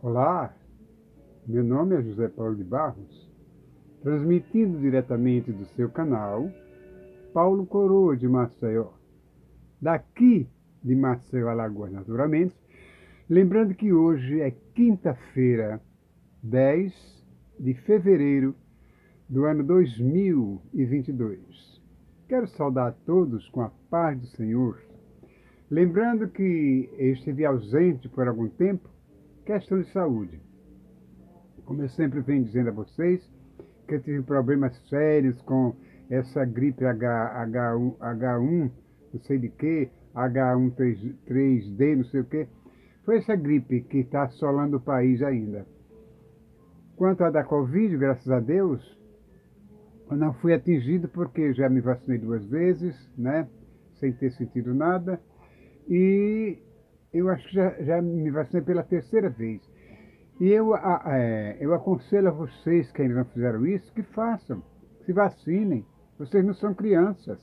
Olá, meu nome é José Paulo de Barros, transmitindo diretamente do seu canal Paulo Coroa de Maceió, daqui de Maceió, Alagoas, naturalmente, lembrando que hoje é quinta-feira, 10 de fevereiro do ano 2022. Quero saudar a todos com a paz do Senhor, lembrando que eu estive ausente por algum tempo, questão de saúde. Como eu sempre venho dizendo a vocês, que eu tive problemas sérios com essa gripe H1, não sei de que, H1N3D, não sei o que. Foi essa gripe que está assolando o país ainda. Quanto à da Covid, graças a Deus, eu não fui atingido porque já me vacinei 2 vezes, né? Sem ter sentido nada. E eu acho que já me vacinei pela terceira vez. E eu aconselho a vocês que ainda não fizeram isso, que façam, se vacinem. Vocês não são crianças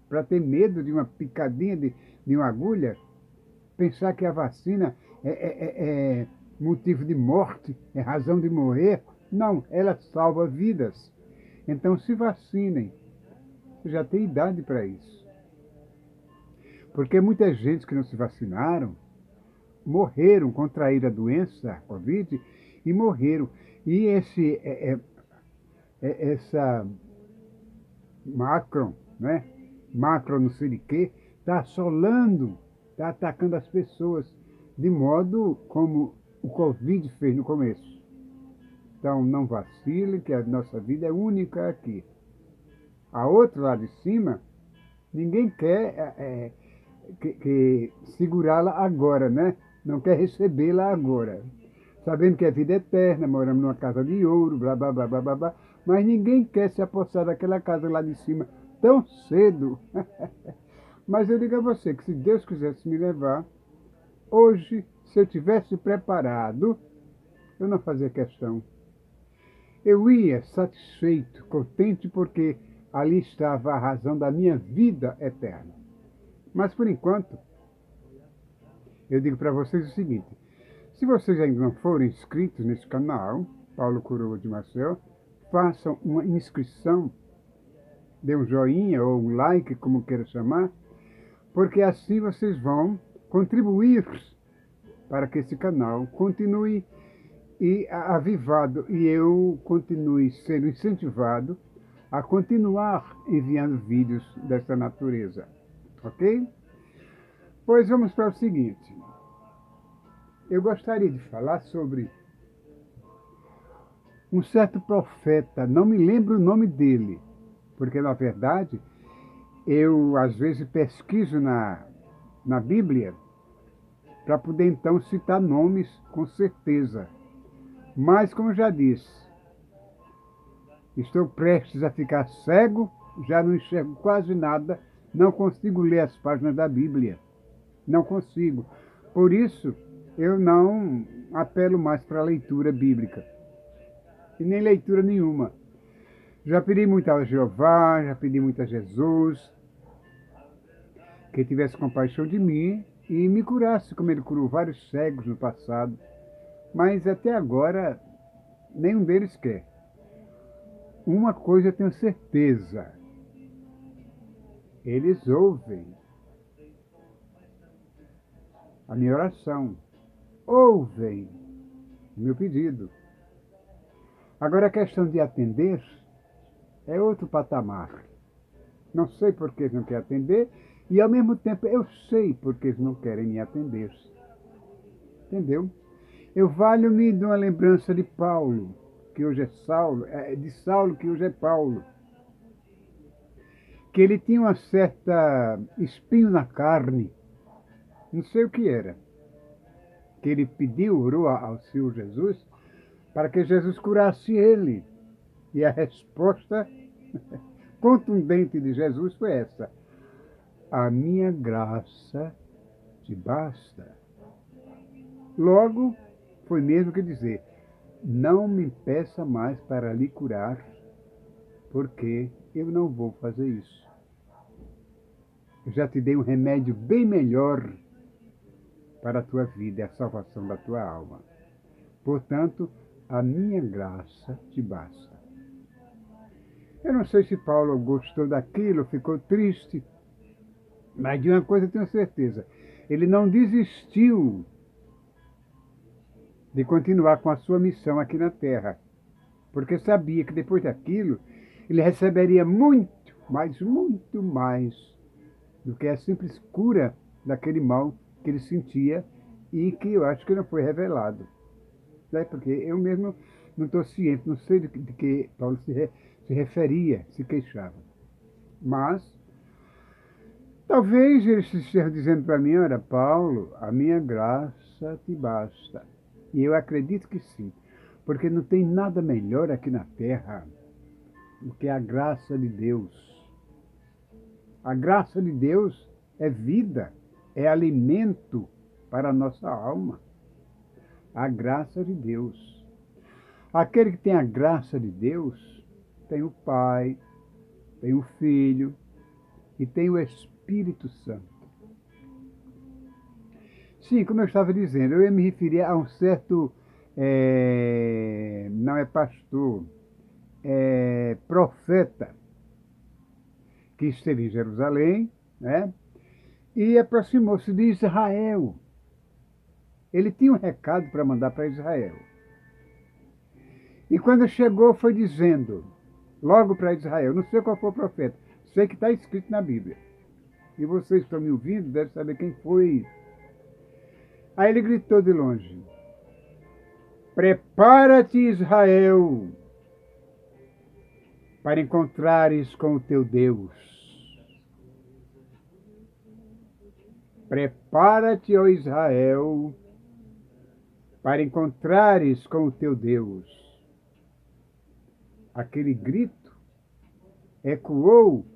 para ter medo de uma picadinha de uma agulha, pensar que a vacina é motivo de morte, é razão de morrer. Não, ela salva vidas. Então se vacinem. Você já tem idade para isso. Porque muita gente que não se vacinaram morreram, contraíram a doença, a Covid, e morreram. E essa Macron, né? Macron não sei de quê, está assolando, está atacando as pessoas, de modo como o Covid fez no começo. Então não vacile, que a nossa vida é única aqui. A outra lá de cima, ninguém quer que segurá-la agora, né? Não quer recebê-la agora. Sabendo que é vida eterna, moramos numa casa de ouro, blá, blá, blá, blá, blá, blá, mas ninguém quer se apossar daquela casa lá de cima tão cedo. Mas eu digo a você que se Deus quisesse me levar, hoje, se eu tivesse preparado, eu não fazia questão. Eu ia satisfeito, contente, porque ali estava a razão da minha vida eterna. Mas por enquanto, eu digo para vocês o seguinte: se vocês ainda não forem inscritos nesse canal, Paulo Coroa de Maceió, façam uma inscrição, dê um joinha ou um like, como queira chamar, porque assim vocês vão contribuir para que esse canal continue avivado e eu continue sendo incentivado a continuar enviando vídeos dessa natureza, ok? Pois vamos para o seguinte. Eu gostaria de falar sobre um certo profeta, não me lembro o nome dele, porque na verdade eu às vezes pesquiso na Bíblia para poder então citar nomes com certeza. Mas, como já disse, estou prestes a ficar cego, já não enxergo quase nada, não consigo ler as páginas da Bíblia. Não consigo. Por isso, eu não apelo mais para a leitura bíblica. E nem leitura nenhuma. Já pedi muito a Jeová, já pedi muito a Jesus, que tivesse compaixão de mim e me curasse, como ele curou vários cegos no passado. Mas até agora, nenhum deles quer. Uma coisa eu tenho certeza: eles ouvem a minha oração, ouvem o meu pedido. Agora, a questão de atender é outro patamar. Não sei por que eles não querem atender e, ao mesmo tempo, eu sei por que eles não querem me atender. Entendeu? Eu valho-me de uma lembrança de Paulo, que hoje é Saulo, de Saulo, que hoje é Paulo, que ele tinha uma certa espinho na carne, não sei o que era, que ele pediu, orou ao Senhor Jesus, para que Jesus curasse ele. E a resposta contundente de Jesus foi essa: a minha graça te basta. Logo, foi mesmo que dizer: não me peça mais para lhe curar, porque eu não vou fazer isso. Eu já te dei um remédio bem melhor para a tua vida, é a salvação da tua alma. Portanto, a minha graça te basta. Eu não sei se Paulo gostou daquilo, ficou triste, mas de uma coisa eu tenho certeza. Ele não desistiu de continuar com a sua missão aqui na terra, porque sabia que depois daquilo ele receberia muito mais do que a simples cura daquele mal que ele sentia e que eu acho que não foi revelado. Né? Porque eu mesmo não estou ciente, não sei de que Paulo se referia, se queixava. Mas talvez ele esteja dizendo para mim: olha, Paulo, a minha graça te basta. E eu acredito que sim, porque não tem nada melhor aqui na terra do que a graça de Deus. A graça de Deus é vida, é alimento para a nossa alma. A graça de Deus. Aquele que tem a graça de Deus tem o Pai, tem o Filho e tem o Espírito Santo. Sim, como eu estava dizendo, eu ia me referir a um certo, não é pastor, é profeta, que esteve em Jerusalém, né? E aproximou-se de Israel. Ele tinha um recado para mandar para Israel. E quando chegou, foi dizendo, logo para Israel, não sei qual foi o profeta, sei que está escrito na Bíblia. E vocês que estão me ouvindo devem saber quem foi. Aí ele gritou de longe: prepara-te, Israel, para encontrares com o teu Deus. Prepara-te, ó Israel, para encontrares com o teu Deus. Aquele grito ecoou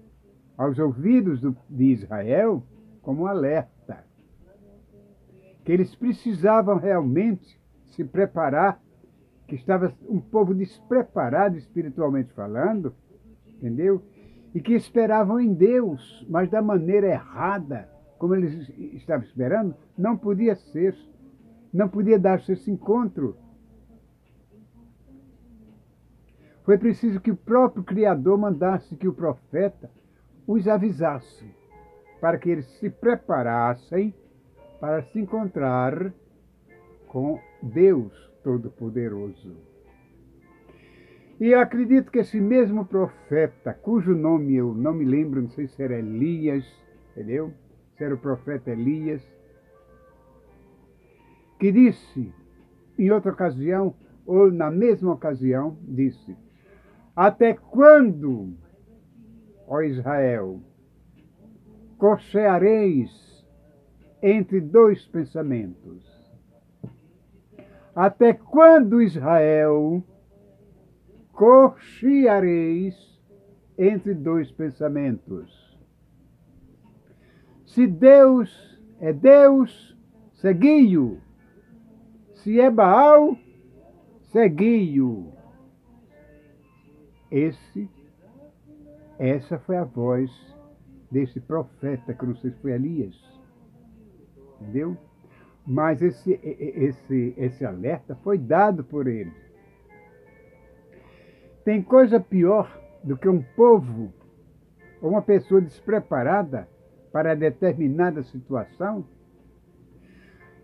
aos ouvidos de Israel como um alerta, que eles precisavam realmente se preparar, que estava um povo despreparado espiritualmente falando, entendeu? E que esperavam em Deus, mas da maneira errada, como eles estavam esperando, não podia ser, não podia dar-se esse encontro. Foi preciso que o próprio Criador mandasse que o profeta os avisasse, para que eles se preparassem para se encontrar com Deus Todo-Poderoso. E eu acredito que esse mesmo profeta, cujo nome eu não me lembro, não sei se era Elias, entendeu? Se era o profeta Elias, que disse, em outra ocasião, ou na mesma ocasião, disse: até quando, ó Israel, cocheareis entre dois pensamentos? Até quando, Israel, cocheareis entre dois pensamentos? Se Deus é Deus, segui-o. Se é Baal, segui-o. Essa foi a voz desse profeta, que eu não sei se foi Elias, entendeu? Mas esse alerta foi dado por ele. Tem coisa pior do que um povo ou uma pessoa despreparada para determinada situação?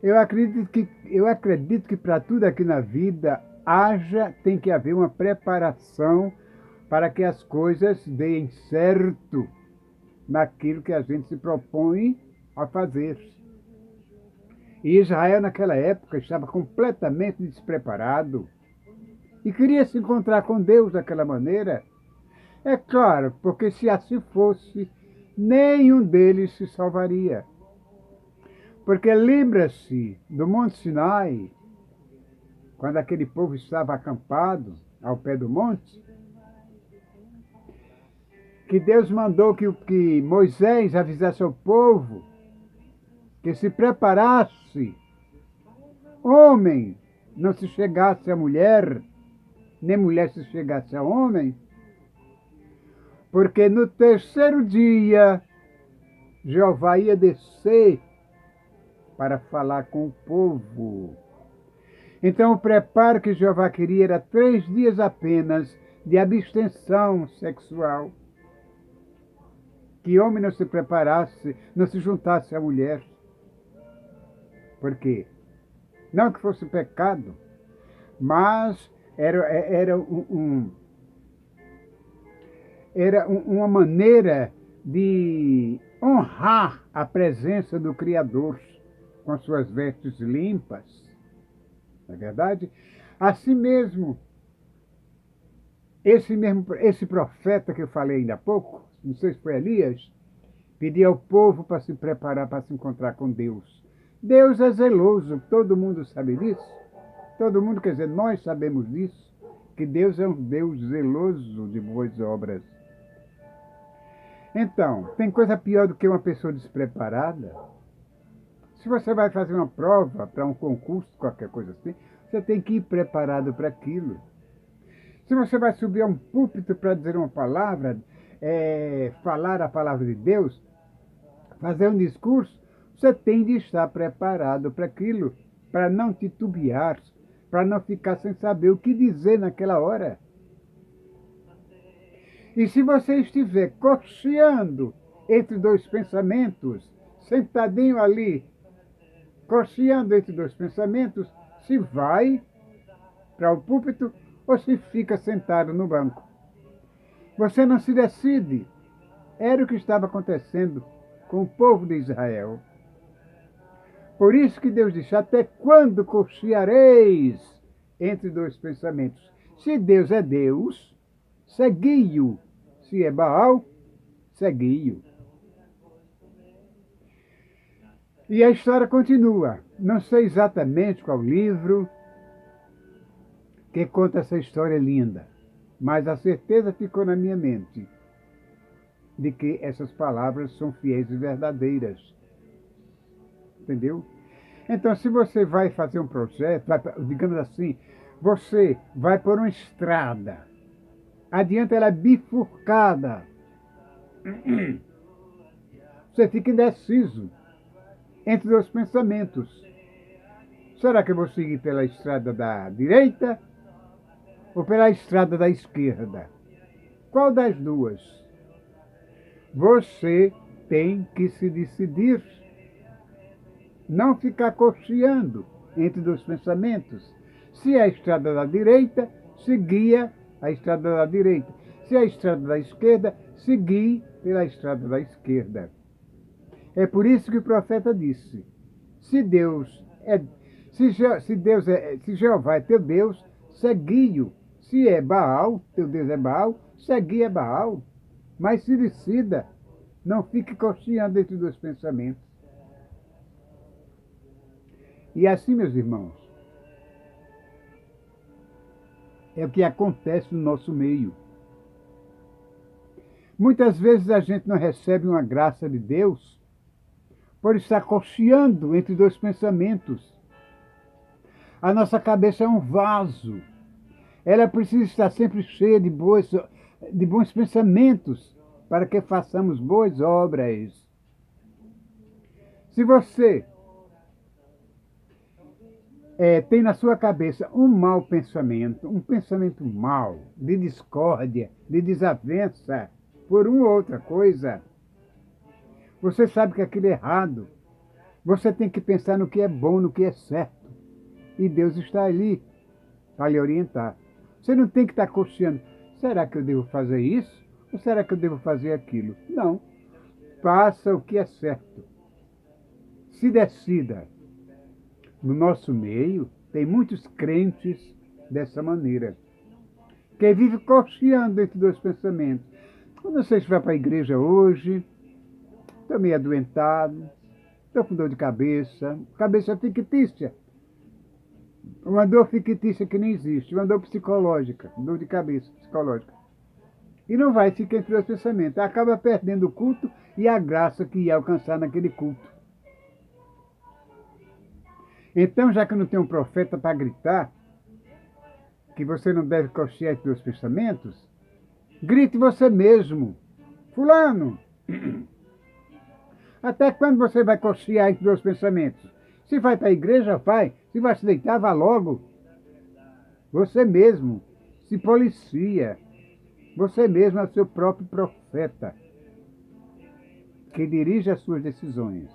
Eu acredito que para tudo aqui na vida tem que haver uma preparação para que as coisas deem certo naquilo que a gente se propõe a fazer. E Israel, naquela época, estava completamente despreparado e queria se encontrar com Deus daquela maneira. É claro, porque se assim fosse, nenhum deles se salvaria. Porque lembra-se do Monte Sinai, quando aquele povo estava acampado ao pé do monte, que Deus mandou que Moisés avisasse ao povo que se preparasse, homem não se chegasse a mulher, nem mulher se chegasse a homem, porque no terceiro dia Jeová ia descer para falar com o povo. Então o preparo que Jeová queria era 3 dias apenas de abstenção sexual. Que homem não se preparasse, não se juntasse à mulher. Por quê? Não que fosse pecado, mas era uma maneira de honrar a presença do Criador com suas vestes limpas. Não é verdade? Assim mesmo, esse profeta que eu falei ainda há pouco, não sei se foi Elias, pedia ao povo para se preparar para se encontrar com Deus. Deus é zeloso, todo mundo sabe disso. Todo mundo, quer dizer, nós sabemos disso, que Deus é um Deus zeloso de boas obras. Então, tem coisa pior do que uma pessoa despreparada? Se você vai fazer uma prova para um concurso, qualquer coisa assim, você tem que ir preparado para aquilo. Se você vai subir a um púlpito para dizer uma palavra, falar a palavra de Deus, fazer um discurso, você tem de estar preparado para aquilo, para não titubear, para não ficar sem saber o que dizer naquela hora. E se você estiver cocheando entre dois pensamentos, sentadinho ali, cocheando entre dois pensamentos, se vai para o púlpito ou se fica sentado no banco. Você não se decide. Era o que estava acontecendo com o povo de Israel. Por isso que Deus disse, até quando cocheareis entre dois pensamentos? Se Deus é Deus, segui-o. Se é Baal, segui-o. E a história continua. Não sei exatamente qual livro que conta essa história linda, mas a certeza ficou na minha mente de que essas palavras são fiéis e verdadeiras. Entendeu? Então, se você vai fazer um projeto, digamos assim, você vai por uma estrada, adiante ela é bifurcada, você fica indeciso entre dois pensamentos. Será que eu vou seguir pela estrada da direita ou pela estrada da esquerda? Qual das duas? Você tem que se decidir. Não ficar cocheando entre dois pensamentos. Se é a estrada da direita, seguia a estrada da direita. Se é a estrada da esquerda, segui pela estrada da esquerda. É por isso que o profeta disse: se Jeová é teu Deus, segui-o. Se é Baal, teu Deus é Baal, segui é Baal. Mas se decida, não fique cocheando entre dois pensamentos. E assim, meus irmãos, é o que acontece no nosso meio. Muitas vezes a gente não recebe uma graça de Deus por estar cocheando entre dois pensamentos. A nossa cabeça é um vaso. Ela precisa estar sempre cheia de bons pensamentos para que façamos boas obras. Se você tem na sua cabeça um mau pensamento, um pensamento mau, de discórdia, de desavença por uma ou outra coisa, você sabe que aquilo é errado. Você tem que pensar no que é bom, no que é certo. E Deus está ali para lhe orientar. Você não tem que estar cocheando. Será que eu devo fazer isso? Ou será que eu devo fazer aquilo? Não. Faça o que é certo. Se decida. No nosso meio, tem muitos crentes dessa maneira, que vivem cocheando entre dois pensamentos. Eu não sei se vai para a igreja hoje, estou meio adoentado, estou com dor de cabeça fictícia. Uma dor fictícia que nem existe, uma dor psicológica, dor de cabeça psicológica. E não vai ficar entre dois pensamentos, acaba perdendo o culto e a graça que ia alcançar naquele culto. Então, já que não tem um profeta para gritar que você não deve cochear entre dois pensamentos, grite você mesmo. Fulano, até quando você vai cochear entre dois pensamentos? Se vai para a igreja, vai. Se vai se deitar, vá logo. Você mesmo se policia. Você mesmo é o seu próprio profeta, que dirige as suas decisões.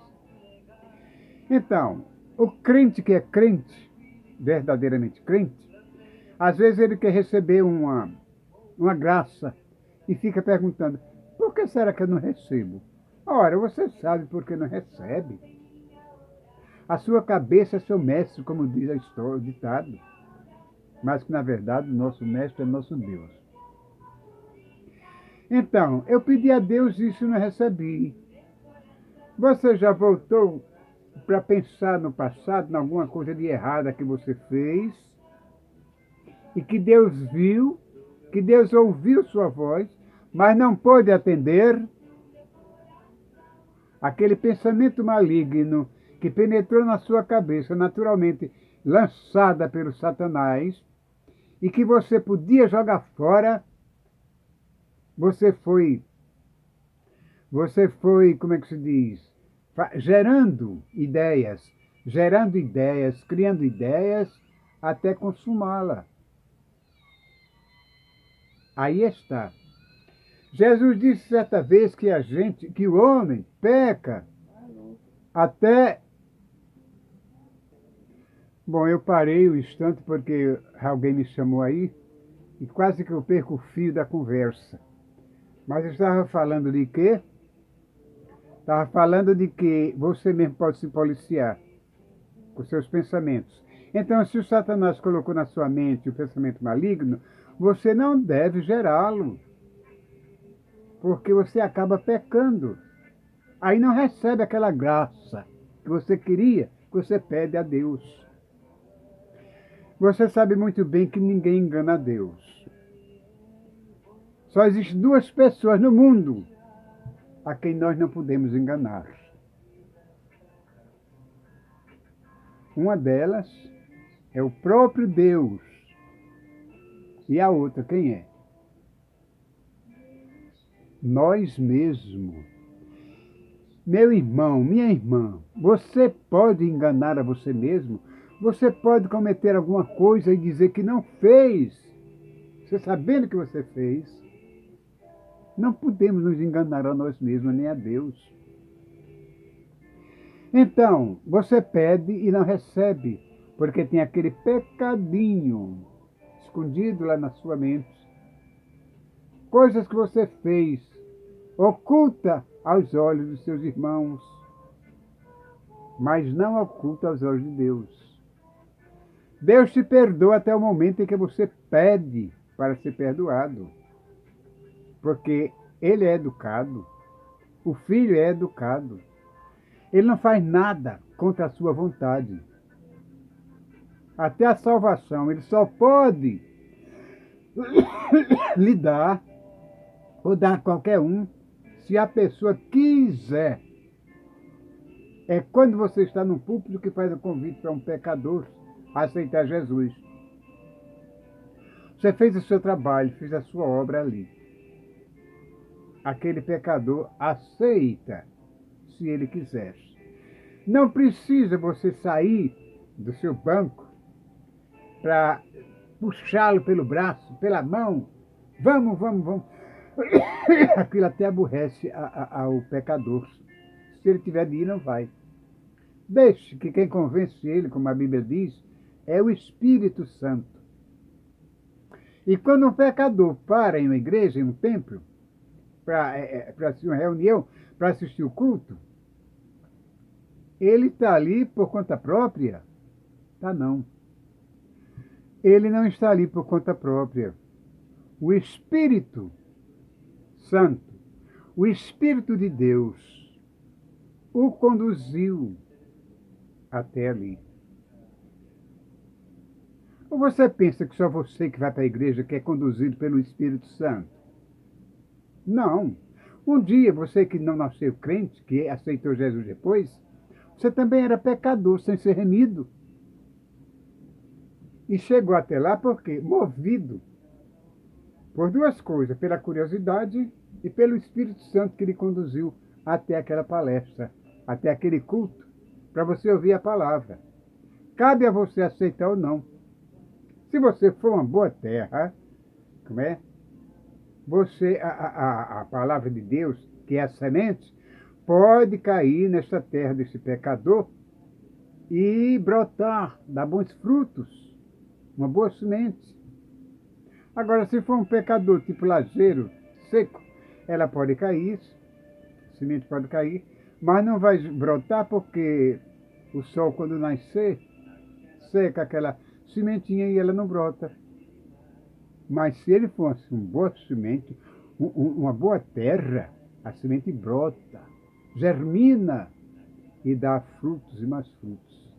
Então, o crente que é crente, verdadeiramente crente, às vezes ele quer receber uma graça e fica perguntando, por que será que eu não recebo? Ora, você sabe por que não recebe. A sua cabeça é seu mestre, como diz a história, o ditado. Mas que, na verdade, o nosso mestre é nosso Deus. Então, eu pedi a Deus isso e não recebi. Você já voltou para pensar no passado, em alguma coisa de errada que você fez, e que Deus viu, que Deus ouviu sua voz, mas não pôde atender? Aquele pensamento maligno que penetrou na sua cabeça, naturalmente lançada pelo Satanás, e que você podia jogar fora, você foi, como é que se diz? Gerando ideias, criando ideias, até consumá-la. Aí está. Jesus disse certa vez que o homem peca até. Bom, eu parei um instante porque alguém me chamou aí e quase que eu perco o fio da conversa. Mas eu estava falando de quê? Estava falando de que você mesmo pode se policiar com seus pensamentos. Então, se o Satanás colocou na sua mente o pensamento maligno, você não deve gerá-lo, porque você acaba pecando. Aí não recebe aquela graça que você queria, que você pede a Deus. Você sabe muito bem que ninguém engana a Deus. Só existem duas pessoas no mundo a quem nós não podemos enganar. Uma delas é o próprio Deus. E a outra quem é? Nós mesmos. Meu irmão, minha irmã, você pode enganar a você mesmo? Você pode cometer alguma coisa e dizer que não fez, você sabendo que você fez. Não podemos nos enganar a nós mesmos, nem a Deus. Então, você pede e não recebe, porque tem aquele pecadinho escondido lá na sua mente. Coisas que você fez, oculta aos olhos dos seus irmãos, mas não oculta aos olhos de Deus. Deus te perdoa até o momento em que você pede para ser perdoado. Porque ele é educado, o filho é educado. Ele não faz nada contra a sua vontade. Até a salvação, ele só pode lhe dar, ou dar a qualquer um, se a pessoa quiser. É quando você está num púlpito que faz o convite para um pecador a aceitar Jesus. Você fez o seu trabalho, fez a sua obra ali. Aquele pecador aceita, se ele quiser. Não precisa você sair do seu banco para puxá-lo pelo braço, pela mão. Vamos, vamos, vamos. Aquilo até aborrece ao pecador. Se ele tiver de ir, não vai. Deixe que quem convence ele, como a Bíblia diz, é o Espírito Santo. E quando um pecador para em uma igreja, em um templo, para uma reunião, para assistir o culto, ele está ali por conta própria? Tá não. Ele não está ali por conta própria. O Espírito Santo, o Espírito de Deus, o conduziu até ali. Ou você pensa que só você que vai para a igreja que é conduzido pelo Espírito Santo? Não. Um dia, você que não nasceu crente, que aceitou Jesus depois, você também era pecador, sem ser remido. E chegou até lá por quê? Movido por duas coisas, pela curiosidade e pelo Espírito Santo que lhe conduziu até aquela palestra, até aquele culto, para você ouvir a palavra. Cabe a você aceitar ou não. Se você for uma boa terra, como é? Você, a palavra de Deus, que é a semente, pode cair nessa terra desse pecador e brotar, dar bons frutos, uma boa semente. Agora, se for um pecador tipo lajeiro, seco, ela pode cair, a semente pode cair, mas não vai brotar porque o sol, quando nascer, seca aquela sementinha e ela não brota. Mas se ele fosse uma boa semente, uma boa terra, a semente brota, germina e dá frutos e mais frutos.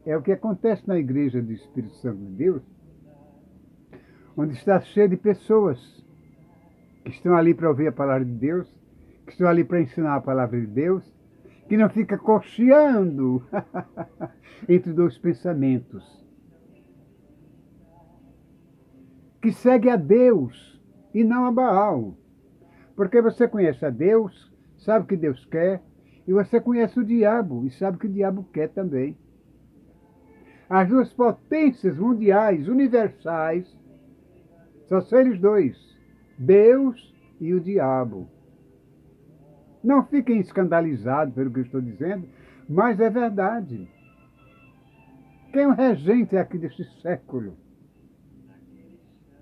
É o que acontece na igreja do Espírito Santo de Deus, onde está cheio de pessoas que estão ali para ouvir a palavra de Deus, que estão ali para ensinar a palavra de Deus, que não fica cocheando entre dois pensamentos, que segue a Deus e não a Baal. Porque você conhece a Deus, sabe o que Deus quer, e você conhece o diabo e sabe o que o diabo quer também. As duas potências mundiais, universais, só são eles dois, Deus e o diabo. Não fiquem escandalizados pelo que eu estou dizendo, mas é verdade. Quem é o regente aqui desse século?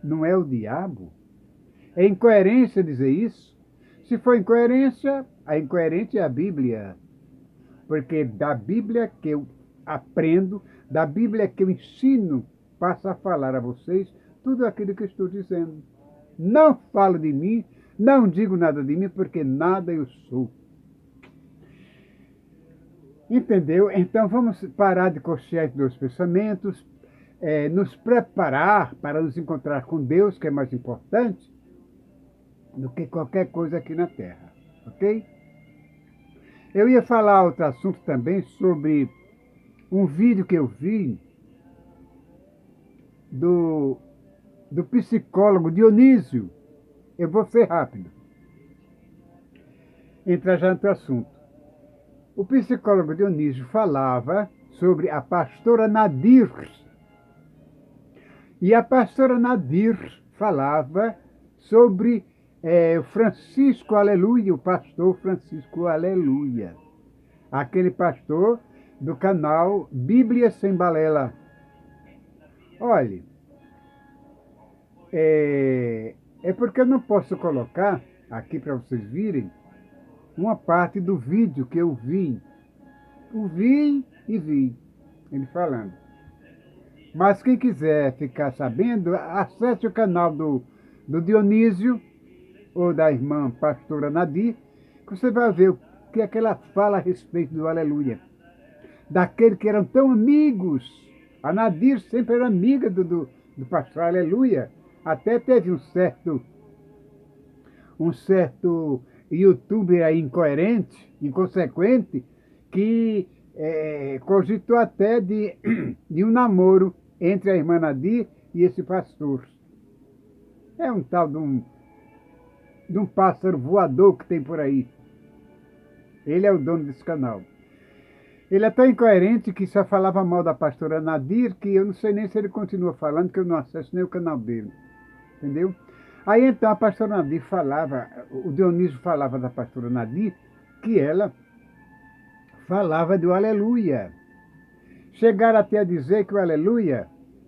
Não é o diabo? É incoerência dizer isso? Se for incoerência, a incoerente é a Bíblia. Porque da Bíblia que eu aprendo, da Bíblia que eu ensino, passo a falar a vocês tudo aquilo que eu estou dizendo. Não falo de mim, não digo nada de mim, porque nada eu sou. Entendeu? Então vamos parar de cochear entre dois pensamentos, nos preparar para nos encontrar com Deus, que é mais importante do que qualquer coisa aqui na Terra. Ok? Eu ia falar outro assunto também sobre um vídeo que eu vi do psicólogo Dionísio. Eu vou ser rápido. Entrar já no assunto. O psicólogo Dionísio falava sobre a pastora Nadir. E a pastora Nadir falava sobre Francisco Aleluia, o pastor Francisco Aleluia. Aquele pastor do canal Bíblia Sem Balela. Olhe, é porque eu não posso colocar aqui para vocês virem uma parte do vídeo que eu vi. Eu vi e vi ele falando. Mas quem quiser ficar sabendo, acesse o canal do Dionísio ou da irmã pastora Nadir, que você vai ver o que é que ela fala a respeito do Aleluia. Daqueles que eram tão amigos. A Nadir sempre era amiga do pastor Aleluia. Até teve um certo youtuber aí incoerente, inconsequente, que cogitou até de um namoro entre a irmã Nadir e esse pastor. É um tal de um pássaro voador que tem por aí. Ele é o dono desse canal. Ele é tão incoerente que só falava mal da pastora Nadir, que eu não sei nem se ele continua falando, que eu não acesso nem o canal dele. Entendeu? Aí então a pastora Nadir falava, o Dionísio falava da pastora Nadir, que ela falava do Aleluia. Chegaram até a dizer que o Aleluia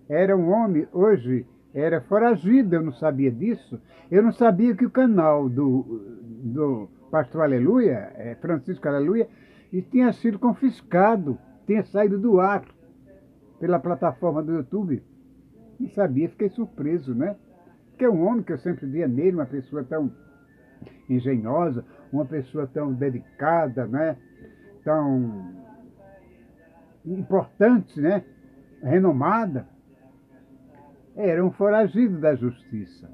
era um homem, hoje era foragido, eu não sabia disso. Eu não sabia que o canal do pastor Aleluia, Francisco Aleluia, tinha sido confiscado, tinha saído do ar pela plataforma do YouTube. Não sabia, fiquei surpreso, né? Porque é um homem que eu sempre via nele, uma pessoa tão engenhosa, uma pessoa tão dedicada, né? Tão importante, né? Renomada. Era um foragido da justiça.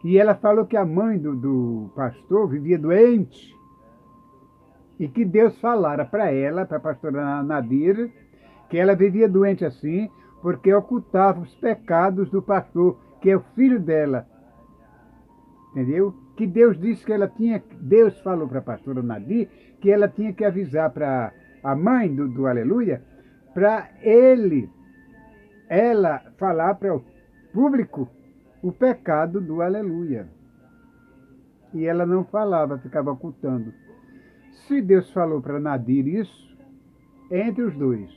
E ela falou que a mãe do pastor vivia doente e que Deus falara para ela, para a pastora Nadir, que ela vivia doente assim porque ocultava os pecados do pastor, que é o filho dela. Entendeu? Que Deus disse que ela tinha, Deus falou para a pastora Nadir que ela tinha que avisar para a mãe do Aleluia, para ela falar para o público o pecado do Aleluia. E ela não falava, ficava ocultando. Se Deus falou para Nadir isso, é entre os dois.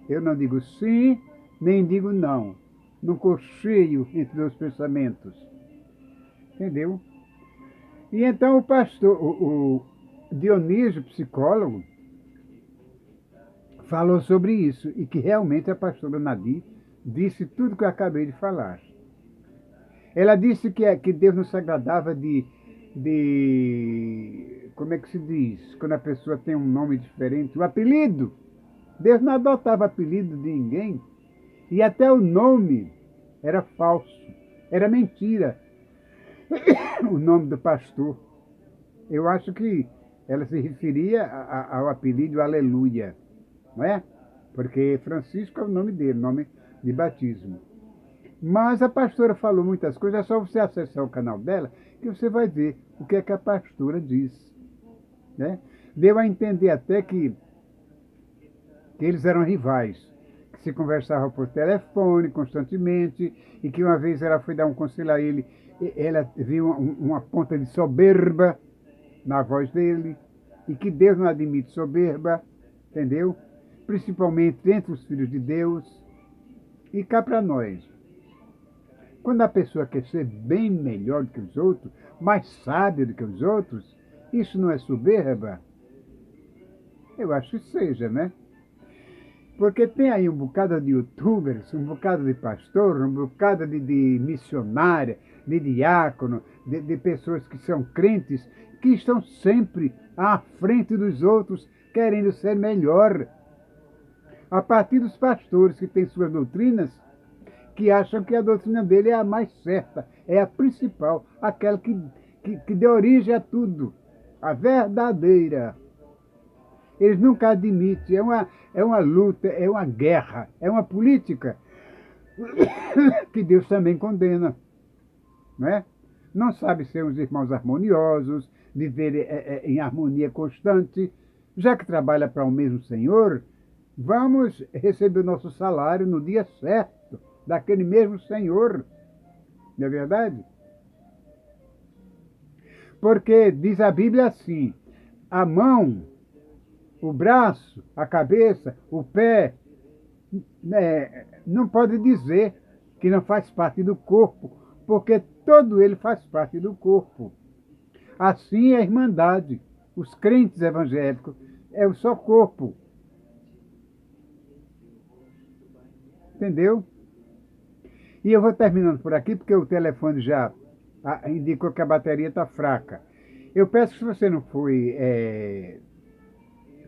Eu não digo sim, nem digo não. Não cocheio entre dois pensamentos. Entendeu? E então o pastor, o Dionísio, psicólogo, falou sobre isso. E que realmente a pastora Nadir disse tudo que eu acabei de falar. Ela disse que Deus não se agradava como é que se diz? Quando a pessoa tem um nome diferente, o apelido. Deus não adotava apelido de ninguém. E até o nome era falso, era mentira. O nome do pastor. Eu acho que ela se referia ao apelido Aleluia, não é? Porque Francisco é o nome dele, nome de batismo. Mas a pastora falou muitas coisas, é só você acessar o canal dela que você vai ver o que é que a pastora diz. Né? Deu a entender até que eles eram rivais, que se conversavam por telefone constantemente, e que uma vez ela foi dar um conselho a ele, ela viu uma ponta de soberba na voz dele, e que Deus não admite soberba, entendeu? Principalmente entre os filhos de Deus. E cá para nós, quando a pessoa quer ser bem melhor do que os outros, mais sábia do que os outros, isso não é soberba? Eu acho que seja, né? Porque tem aí um bocado de youtubers, um bocado de pastor, um bocado de missionária, de diácono, de pessoas que são crentes, que estão sempre à frente dos outros, querendo ser melhor. A partir dos pastores que têm suas doutrinas, que acham que a doutrina dele é a mais certa, é a principal, aquela que deu origem a tudo, a verdadeira. Eles nunca admitem, é uma luta, é uma guerra, é uma política que Deus também condena. Não é? Não sabe ser uns irmãos harmoniosos, viver em harmonia constante. Já que trabalha para o mesmo Senhor, vamos receber o nosso salário no dia certo, daquele mesmo Senhor. Não é verdade? Porque diz a Bíblia assim, a mão, o braço, a cabeça, o pé, não pode dizer que não faz parte do corpo, porque todo ele faz parte do corpo. Assim é a Irmandade, os crentes evangélicos, é o só corpo. Entendeu? E eu vou terminando por aqui, porque o telefone já indicou que a bateria está fraca. Eu peço que se você não foi,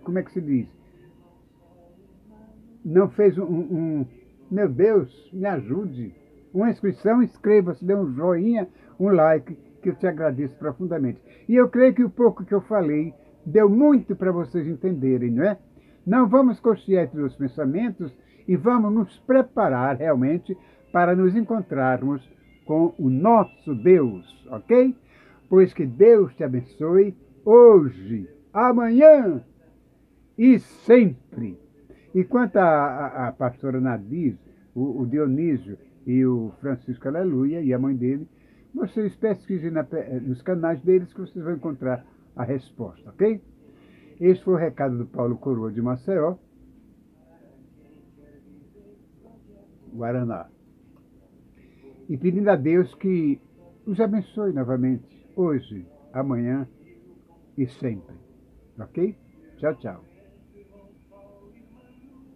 como é que se diz? Não fez meu Deus, me ajude. Uma inscrição, inscreva-se, dê um joinha, um like, que eu te agradeço profundamente. E eu creio que o pouco que eu falei deu muito para vocês entenderem, não é? Não vamos cochear entre os pensamentos e vamos nos preparar realmente para nos encontrarmos com o nosso Deus, ok? Pois que Deus te abençoe hoje, amanhã e sempre. E quanto a pastora Nadir, o Dionísio e o Francisco Aleluia e a mãe dele, vocês pesquisem nos canais deles que vocês vão encontrar a resposta, ok? Este foi o recado do Paulo Coroa de Maceió, Guaraná. E pedindo a Deus que os abençoe novamente, hoje, amanhã e sempre. Ok? Tchau, tchau.